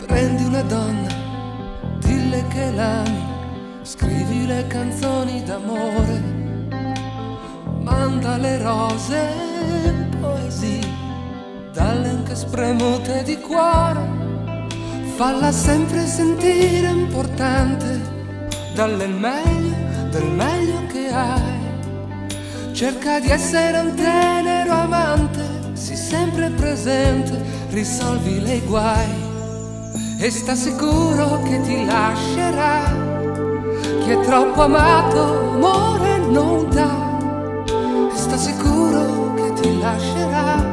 Prendi una donna, dille che l'ami, scrivi le canzoni d'amore, manda le rose in poesie, dalle anche spremute di cuore, falla sempre sentire importante, dalle il meglio del meglio che hai. Cerca di essere un tenero amante, sii sempre presente, risolvi i guai. E sta sicuro che ti lascerà, chi è troppo amato amore non dà. E sta sicuro che ti lascerà,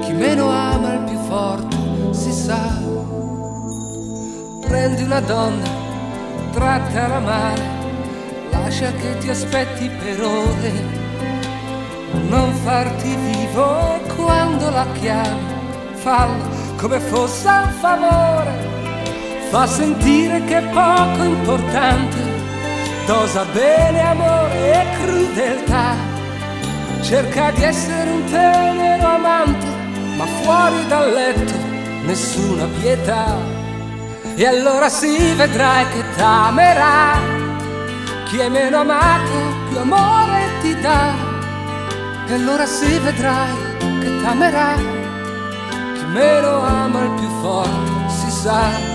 chi meno ama il più forte si sa. Prendi una donna, trattala male, lascia che ti aspetti per ore, non farti vivo quando la chiami, fallo come fosse un favore, fa sentire che è poco importante, dosa bene amore e crudeltà, cerca di essere un tenero amante, ma fuori dal letto nessuna pietà, e allora si vedrai che t'amerà, chi è meno amato più amore ti dà, e allora si vedrai che t'amerà, meno ama il più forte si sa.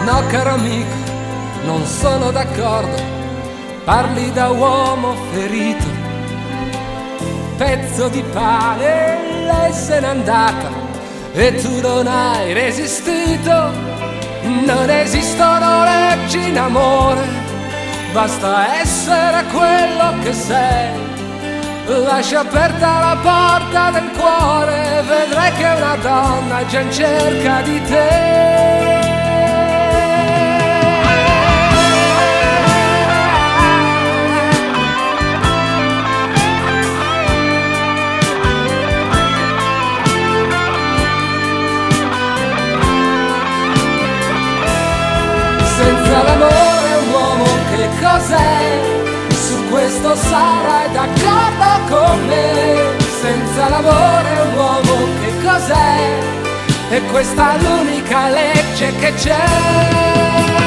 No caro amico, non sono d'accordo, parli da uomo ferito, pezzo di pane, lei se n'è andata e tu non hai resistito. Non esistono leggi in amore, basta essere quello che sei. Lascia aperta la porta del cuore, vedrai che una donna è già in cerca di te. Senza l'amore un uomo che cos'è? Su questo sarai d'accordo con me. Senza l'amore un uomo che cos'è? E questa è l'unica legge che c'è.